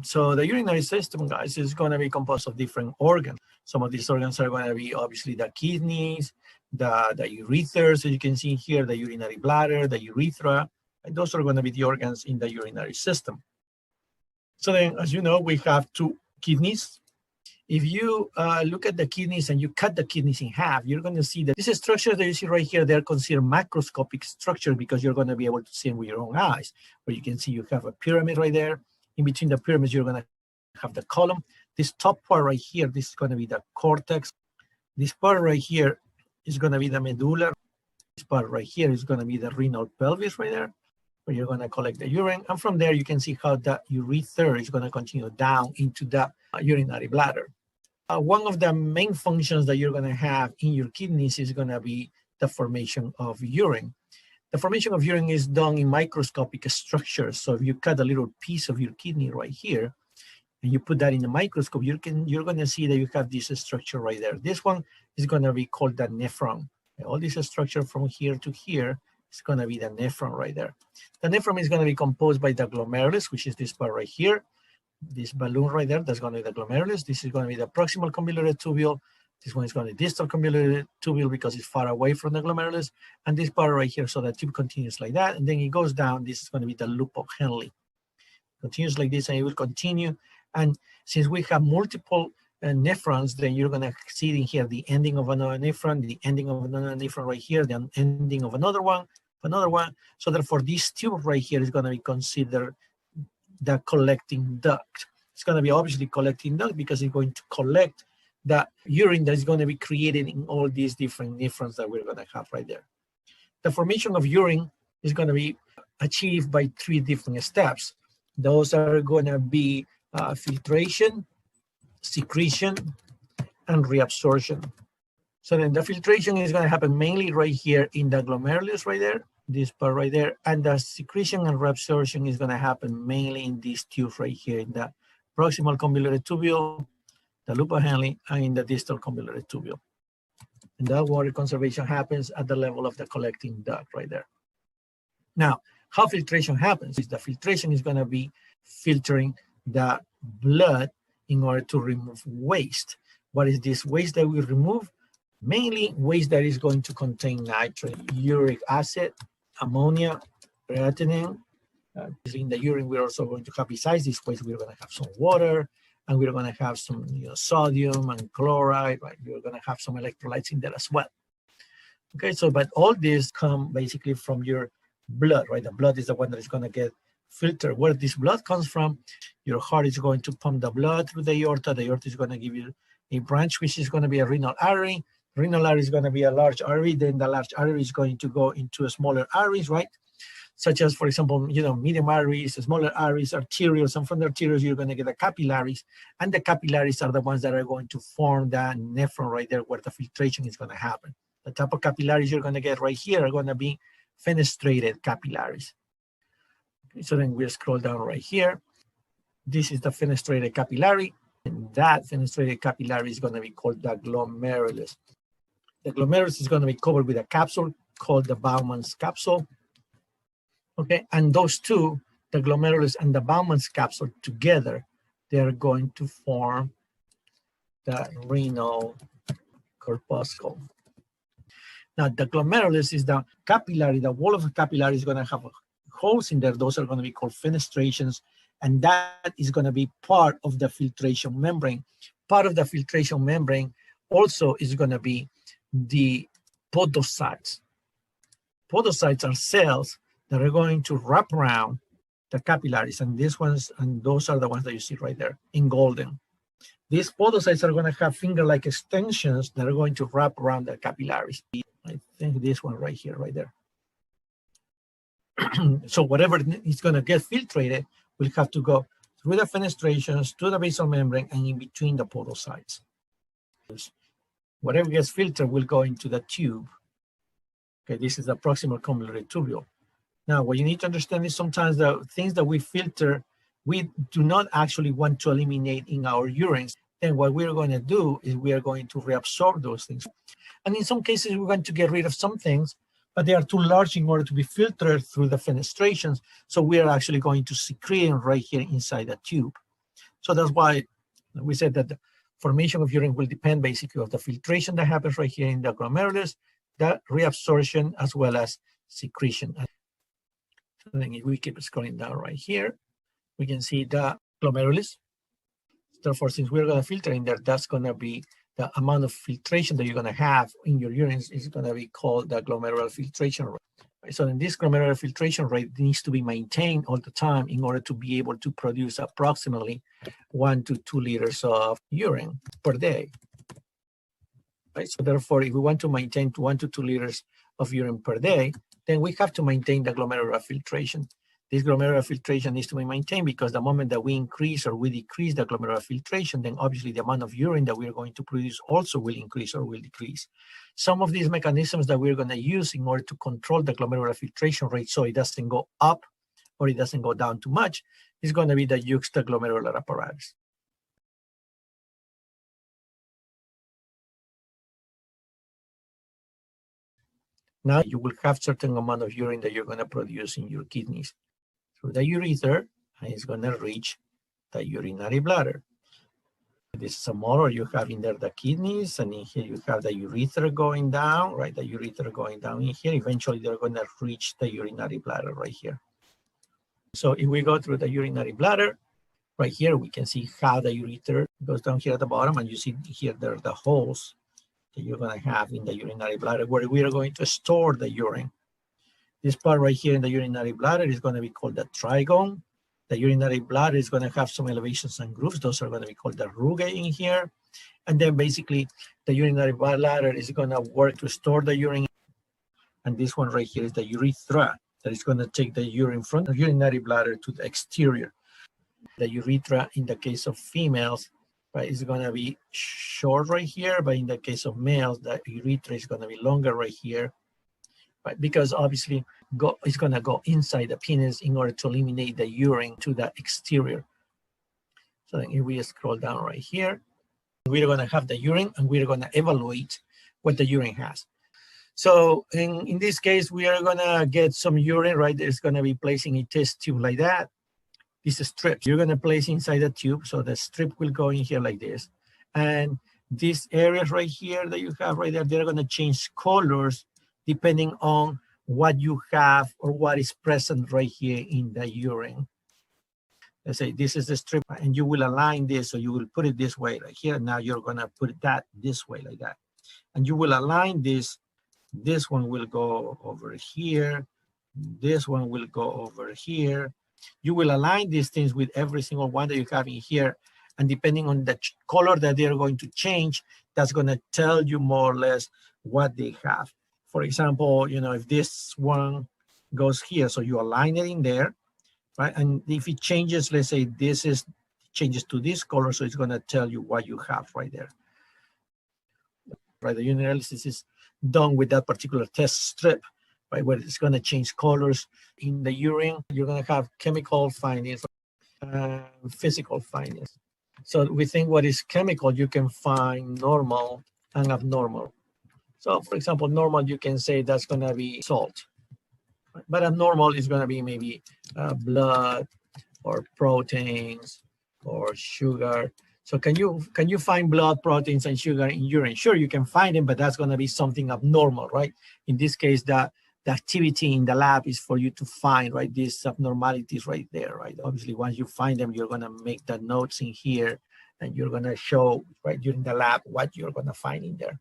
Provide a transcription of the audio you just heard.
So the urinary system, guys, is going to be composed of different organs. Some of these organs are going to be obviously the kidneys, the urethers, as you can see here, the urinary bladder, the urethra, and those are going to be the organs in the urinary system. So then, as you know, we have two kidneys. If you look at the kidneys and you cut the kidneys in half, you're going to see that this structure that you see right here, they're considered macroscopic structure because you're going to be able to see them with your own eyes. Where you can see you have a pyramid right there. In between the pyramids, you're going to have the column. This top part right here, this is going to be the cortex. This part right here is going to be the medulla. This part right here is going to be the renal pelvis right there, where you're going to collect the urine. And from there, you can see how the urethra is going to continue down into the urinary bladder. One of the main functions that you're going to have in your kidneys is going to be the formation of urine. The formation of urine is done in microscopic structures. So if you cut a little piece of your kidney right here, and you put that in the microscope, you're going to see that you have this structure right there. This one is going to be called the nephron. All this structure from here to here is going to be the nephron right there. The nephron is going to be composed by the glomerulus, which is this part right here. This balloon right there, that's going to be the glomerulus. This is going to be the proximal convoluted tubule. This one is going to be distal convoluted tubule because it's far away from the glomerulus. And this part right here, so the tube continues like that. And then it goes down. This is going to be the loop of Henle. Continues like this and it will continue. And since we have multiple nephrons, then you're going to see in here the ending of another nephron, the ending of another nephron right here, the ending of another one. So therefore, this tube right here is going to be considered the collecting duct. It's going to be obviously collecting duct because it's going to collect the urine that is going to be created in all these different nephrons that we're going to have right there. The formation of urine is going to be achieved by three different steps. Those are going to be filtration, secretion, and reabsorption. So then the filtration is going to happen mainly right here in the glomerulus right there, this part right there, and the secretion and reabsorption is going to happen mainly in these tubes right here in the proximal convoluted tubule, the loop of Henle, and in the distal convoluted tubule. And that water conservation happens at the level of the collecting duct right there. Now, how filtration happens is the filtration is going to be filtering the blood in order to remove waste. What is this waste that we remove? Mainly waste that is going to contain nitrogen, uric acid, ammonia, creatinine. In the urine, we're also going to have, besides this waste, we're going to have some water, and we're going to have some sodium and chloride, right? We're going to have some electrolytes in there as well. Okay, so but all this come basically from your blood, right? The blood is the one that is going to get filtered. Where this blood comes from, your heart is going to pump the blood through the aorta. The aorta is going to give you a branch, which is going to be a renal artery. Renal artery is going to be a large artery. Then the large artery is going to go into a smaller arteries, right? Such as, for example, medium arteries, smaller arteries, arterioles, and from the arterioles, you're going to get the capillaries. And the capillaries are the ones that are going to form the nephron right there where the filtration is going to happen. The type of capillaries you're going to get right here are going to be fenestrated capillaries. Okay, so then we'll scroll down right here. This is the fenestrated capillary. And that fenestrated capillary is going to be called the glomerulus. The glomerulus is going to be covered with a capsule called the Bowman's capsule. Okay, and those two, the glomerulus and the Bowman's capsule together, they're going to form the renal corpuscle. Now, the glomerulus is the capillary. The wall of the capillary is going to have holes in there. Those are going to be called fenestrations, and that is going to be part of the filtration membrane. Part of the filtration membrane also is going to be the podocytes. Podocytes are cells that are going to wrap around the capillaries, and these ones, and those are the ones that you see right there in golden. These podocytes are going to have finger-like extensions that are going to wrap around the capillaries. I think this one right here, right there. So whatever is going to get filtrated will have to go through the fenestrations, to the basal membrane, and in between the podocytes. Whatever gets filtered will go into the tube. Okay, this is the proximal convoluted tubule. Now, what you need to understand is sometimes the things that we filter, we do not actually want to eliminate in our urines. Then what we're going to do is we are going to reabsorb those things. And in some cases, we're going to get rid of some things, but they are too large in order to be filtered through the fenestrations. So we are actually going to secrete them right here inside the tube. So that's why we said that the formation of urine will depend basically of the filtration that happens right here in the glomerulus, the reabsorption, as well as secretion. So then if we keep scrolling down right here, we can see the glomerulus. Therefore, since we're going to filter in there, that's going to be the amount of filtration that you're going to have in your urine is going to be called the glomerular filtration rate. So then this glomerular filtration rate needs to be maintained all the time in order to be able to produce approximately 1 to 2 liters of urine per day. Right? So therefore, if we want to maintain 1 to 2 liters of urine per day, then we have to maintain the glomerular filtration. This glomerular filtration needs to be maintained because the moment that we increase or we decrease the glomerular filtration, then obviously the amount of urine that we're going to produce also will increase or will decrease. Some of these mechanisms that we're going to use in order to control the glomerular filtration rate so it doesn't go up or it doesn't go down too much is going to be the juxtaglomerular apparatus. Now you will have certain amount of urine that you're going to produce in your kidneys through the urethra, and it's going to reach the urinary bladder. This is a model you have in there the kidneys, and in here you have the urethra going down, right? The urethra going down in here. Eventually they're going to reach the urinary bladder right here. So if we go through the urinary bladder, right here we can see how the urethra goes down here at the bottom, and you see here there are the holes that you're going to have in the urinary bladder where we are going to store the urine. This part right here in the urinary bladder is going to be called the trigone. The urinary bladder is going to have some elevations and grooves. Those are going to be called the rugae in here. And then basically the urinary bladder is going to work to store the urine. And this one right here is the urethra that is going to take the urine from the urinary bladder to the exterior. The urethra in the case of females, right, is going to be short right here. But in the case of males, the urethra is going to be longer right here. Right, because obviously it's going to go inside the penis in order to eliminate the urine to the exterior. So then if we scroll down right here, we're going to have the urine and we're going to evaluate what the urine has. So in this case, we are going to get some urine, right? There's going to be placing a test tube like that. This is strips. You're going to place inside the tube. So the strip will go in here like this. And these areas right here that you have right there, they're going to change colors depending on what you have or what is present right here in the urine. Let's say this is the strip and you will align this, so you will put it this way right here. Now you're gonna put that this way like that. And you will align this. This one will go over here. This one will go over here. You will align these things with every single one that you have in here. And depending on the color that they're going to change, that's gonna tell you more or less what they have. For example, you know, if this one goes here, so you align it in there, right? And if it changes, let's say this is changes to this color, so it's going to tell you what you have right there. Right, the urinalysis is done with that particular test strip, right, where it's going to change colors in the urine. You're going to have chemical findings, physical findings. So we think what is chemical, you can find normal and abnormal. So for example, normal, you can say that's going to be salt, but abnormal is going to be maybe blood or proteins or sugar. So can you find blood, proteins, and sugar in urine? Sure, you can find them, but that's going to be something abnormal, right? In this case, the activity in the lab is for you to find, right, these abnormalities right there, right? Obviously, once you find them, you're going to make the notes in here, and you're going to show, right, during the lab what you're going to find in there.